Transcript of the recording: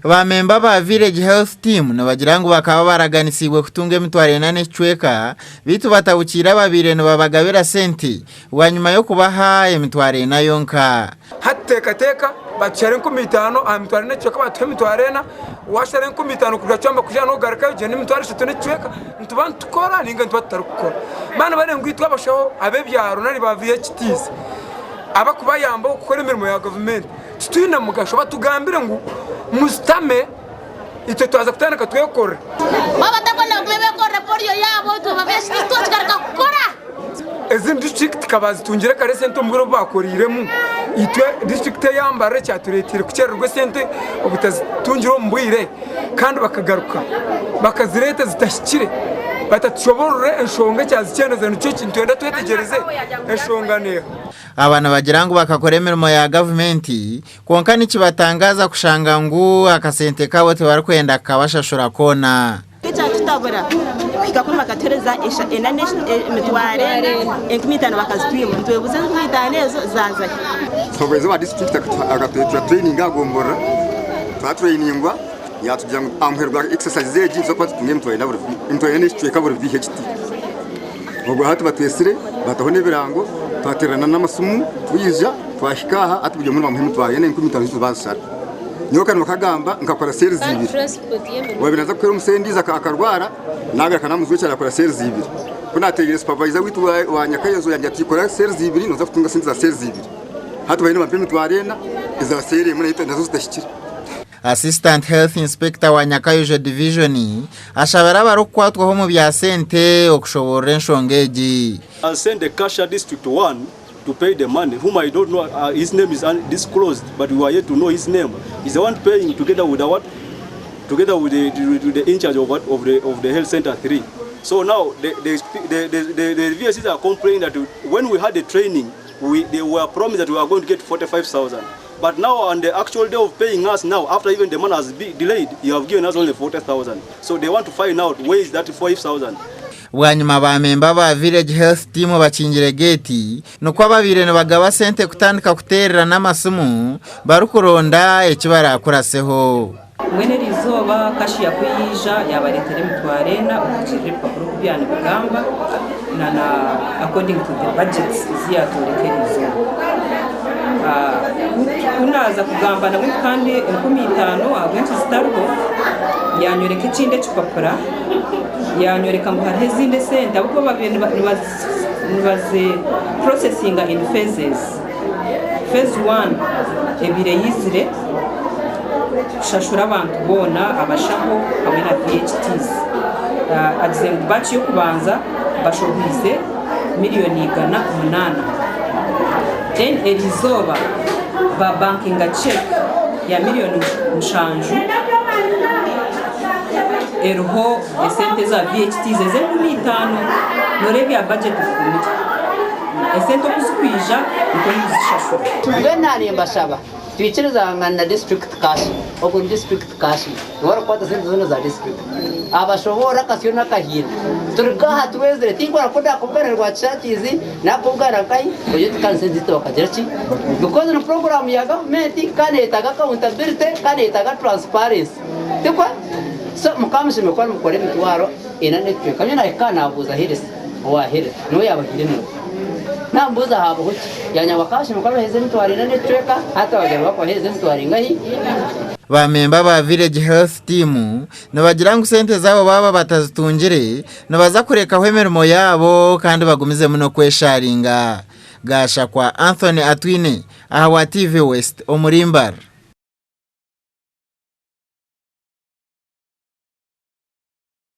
Ba memba ba Village Health Team nabagira ngo bakaba baraganisibwe kutunga emitwaro 8 cweka bitu batawukira babire no babagabira senti wanyuma yo kubaha emitwaro 8 yonka hatekateka bachere 15 emitwaro 8 cweka batwe emitwaro 8 washare 15 kugacamba kujana no garaka je emitwaro 3 cweka ntubantu tukora ninga ntubatarukora bana bare ngwitwa bashaho abebyaro nari ba VHTs abakuba yambo gukora imirimo ya government twina mugasho batugambire ngo mustame ite twaza kutandika twekore baba tabona kubekora polio yabo tubabeshi twatgaraka gukora ezin district kabazi tungire kare sente mburo bakoriremu itwe district yambare cyaturetire kucererwe sente ubutazi tungiro mbwire kandi bakagaruka bakazireta zitashikire batatushobore enshonga cyazicyeneza nicyo kintu twenda twetegereze enshongane abana bagira ngo bakakora imirimo ya government konka nikibatangaza kushanga ngo akasente kabo tebarakwenda kabashashura kona kicha tutabura ikakoma bakatereza emitware enkimitano bakazitwima ntwebuze nkimitane ezo zaza sobeze ba district agatetra training agombora trainingwa yatujya amherwa exercise zeji zo kwa tunge mtwaye na buri mtwaye n'icwe kaburi VHT ubwo hatu batwesire batahone birango twaterana n'amasumu tuyija twashikaha atubye muri bamuhe mtwaye n'inkumitano zibasara nyoka nokagamba ngakora sales zibiri wabinaza kwera umusendiza akarwara naga kanamuzwe cyane akora sales zibiri kunategere supervisor witu wa Nyakayozo yanjye atikora sales zibiri noza kutunga sente za sales zibiri hatu bayine bampeme twarena iza sere muri ito ndazo zitashikira. Assistant Health Inspector wa Nyakayozo Division ashabara barukwatwa ho mu bya sente okushobora enshongeji. I'll send the Kasha District 1 to pay the money, whom I don't know, his name is undisclosed, but we are yet to know his name. He's the one paying together with the in charge of the health center 3. So now the VSCs are complaining that when we had the training, they were promised that we are going to get 45,000. But now on the actual day of paying us now, after even the money has been delayed, you have given us only 40,000. So they want to find out where is that 5,000. Wanyuma ba memba ba Village Health Team bakingire gate nuko ababire no bagaba sente kutandika kuterera n'amasumu barukuronda ekibara akuraseho mwene rizoba kashi yakuyija yabaretere mitwarena ukirire papuro kubyana bugamba na according to the budgets ziyatorekerizo kunaza kugamba na kandi 15 agwenzi zitaruko yanyoreka ikinde cyupapura yanyoreka ngo hari izindi sente ahubwo babiri nibaze processing in phases. Phase 1 ebire yizire shashura abantu bona abashaho hamwe na VHTs agizeng batch yo kubanza bashobize miliyoni 800 then erizoba ba banking check ya miliyoni 5 eroho esente za VHTs ezemu 5 norege ya budget kumiti esente kuzikwija niko zishashura twenari mbashaba twiciriza ngana district cash ogo district cash wara kwata sente zona za district abashobora kasiona kahira turikaha tuwezere tingora koda kobererwa chatizi nakugara kai oyo tukanse zito kajerchi because no program ya government kane itaga accountability kane itaga transparency tikwa so mukamse mekwa mukore mitwaro ina netwe kamyana ikana abuza hirese wa hire no yabahire no nambuza habo huki yanya wakashi mukaba heze mitwaro ina netweka hata wagera bako heze mitwaro ngahi ba memba ba Village Health Team nabagira ngo sente zabo baba batazitungire nabaza kureka hwemerimo yabo kandi bagumize muno kwesharinga gasha kwa Anthony Atwine aha wa TV West Omurimbara.